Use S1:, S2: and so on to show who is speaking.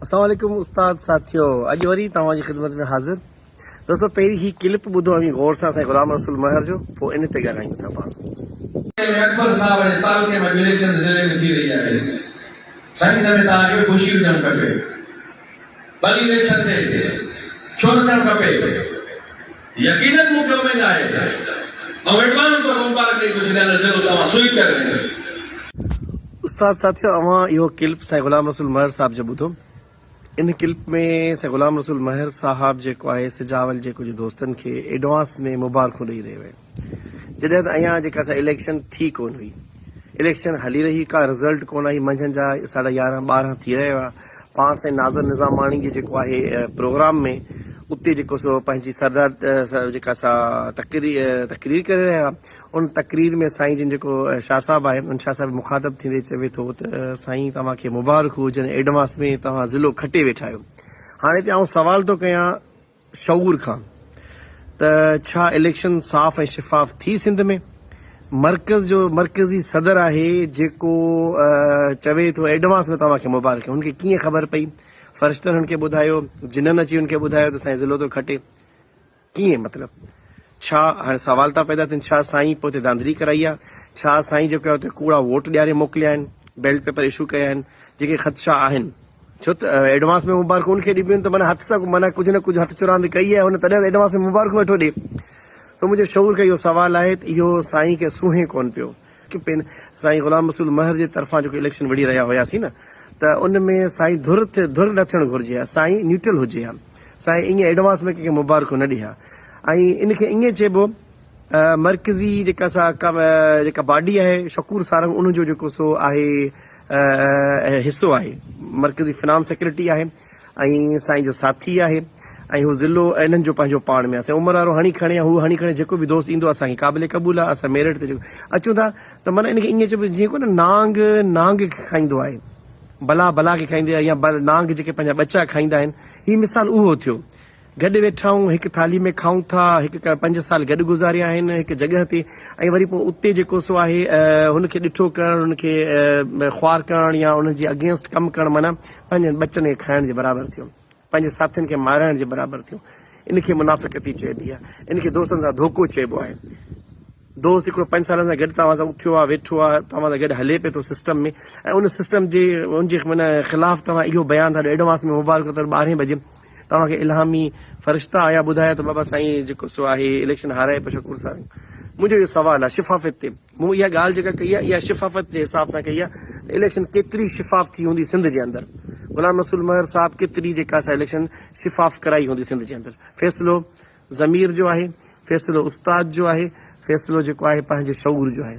S1: अस्सलाम वालेकुम उस्ताद साथियों, अॼु वरी तव्हांजी ख़िदमत में हाज़िर। दोस्तों, पहिरीं ही क्लिप ॿुधो अमी गौर सां असां गुलाम रसूल महर जो, पोइ इन ते ॻाल्हायूं था पाण।
S2: अकबर साहब जे तालुके में इलेक्शन ज़िले में थी रही आहे। साईं में तव्हांखे ख़ुशी हुजणु खपे। ॿ इलेक्शन थिए छो न थियणु खपे? यकीनन मूंखे उमेद आहे ऐं एडवांस में मुबारक ॾेई छॾिया ज़रूरु तव्हां सुई करे।
S1: उस्ताद साथियों, अवां इहो क्लिप साईं गुलाम रसूल महर साहब जो ॿुधो। इन क्लिप में साईं गुलाम रसूल महर साहब जेको आहे सिजावल जे कुझु दोस्तनि खे एडवांस में मुबारकूं ॾेई रहियो आहे, जॾहिं त अञा जेका असां इलेक्शन थी कोन हुई, इलेक्शन हली रही, का रिज़ल्ट कोन आई। मंझंदि जा 11:30 थी रहियो आहे। पाण साईं नाज़र निज़ामाणी जे जेको आहे प्रोग्राम में उते जेको सो पंहिंजी सरदार जेका असां तकरीर करे रहिया, उन तकरीर में साईं जिन जेको शाह साहब आहे, उन शाह साहब मुखातब थींदे चवे थो त साईं तव्हांखे मुबारक हुजनि, एडवांस में तव्हां ज़िलो खटे वेठा आहियो। हाणे हिते आउं सवाल थो कयां शऊर खां त छा इलेक्शन साफ़ ऐं शिफ़ाफ़ थी सिंध में? मर्कज़ जो मर्कज़ी सदर आहे जेको चवे थो एडवांस में तव्हांखे मुबारक आहे, हुनखे कीअं ख़बर पई? फ़रिश्तनि हुनखे ॿुधायो, जिननि अची हुनखे ॿुधायो त साईं ज़िलो थो खटे? कीअं मतिलबु? छा हाणे सवाल था पैदा थियनि, छा साईं पोइ हुते धांधली कराई आहे? छा साईं जेको आहे हुते कूड़ा वोट ॾियारे मोकिलिया आहिनि, बैलेट पेपर इशू कया आहिनि? जेके ख़दशा आहिनि, छो त एडवांस में मुबारक हुनखे ॾिबियूं आहिनि, त माना हथ सां माना कुझु न कुझु हथ चुरांदी कई आहे हुन, तॾहिं एडवांस में मुबारक वेठो ॾिए। सो मुंहिंजे शऊर खे इहो सवाल आहे त इहो साईं खे सूंहे कोन पियो कि साईं गुलाम रसूल महर जे तरफ़ां जेको इलेक्शन विढ़ी रहिया हुयासीं न, त उन में साईं धुर न थियणु घुरिजे हा, साईं न्यूट्रल हुजे हा, साईं ईअं एडवांस में कंहिंखे मुबारकूं न ॾिया। ऐं इनखे ईअं चइबो मर्कज़ी जेका जेका बॉडी आहे शकूर सारंग, उनजो जेको सो आहे हिसो आहे, मर्कज़ी फिनांस सेक्रेटरी आहे ऐं साईं जो साथी आहे। ऐं हू ज़िलो इन्हनि जो पंहिंजो पाण में आहे। उमिरि वारो हणी खणे, हू हणी खणे, जेको बि दोस्त ईंदो असांखे क़ाबिल क़बूल आहे। असां मेरिट ते जेको अचूं था त माना इनखे ईअं चइबो जीअं को न नांग खे खाईंदो आहे, भला खे खाईंदे आहे, या नांग जेके पंहिंजा बच्चा खाईंदा आहिनि। ही मिसाल उहो थियो। गॾु वेठा आहियूं, हिकु थाली में खाऊं था, 5 साल गॾु गुज़ारिया आहिनि हिकु जॻह ते, ऐं वरी पोइ उते जेको सो आहे हुनखे ॾिठो करणु, हुनखे ख्वार करणु या हुनजे अगेंस्ट कमु करणु, माना पंहिंजनि बच्चनि खे खाइण जे बराबरि थियो, पंहिंजे साथियुनि खे माराइण जे बराबरि थियो। इनखे मुनाफ़िक़ती चइबी आहे, इनखे दोस्तनि सां धोखो चइबो आहे। दोस्त हिकिड़ो 5 सालनि सां गॾु तव्हां सां उथियो आहे, वेठो आहे, तव्हां सां गॾु हले पियो थो सिस्टम में, ऐं उन सिस्टम जे उनजे माना ख़िलाफ़ तव्हां इहो बयानु था ॾियो एडवांस में मुबारक त 12 बजे तव्हांखे इल्हामी फ़रिश्ता आया ॿुधाया त बाबा साईं जेको सो आहे इलेक्शन हाराए पियो शकूर सारंग। मुंहिंजो इहो सवाल आहे शिफ़ाफ़त ते। मूं इहा ॻाल्हि जेका कई आहे, इहा शिफ़ाफ़त जे हिसाब सां कई आहे। इलेक्शन केतिरी शिफ़ाफ़ थी हूंदी सिंध जे अंदरि? गुलाम रसूल महर साहब केतिरी जेका असां इलेक्शन शिफ़ाफ़ कराई हूंदी सिंध जे अंदरि? फ़ैसिलो ज़मीर जो आहे, फ़ैसिलो उस्ताद जो आहे, फ़ैसिलो जेको आहे पंहिंजे शऊर जो आहे।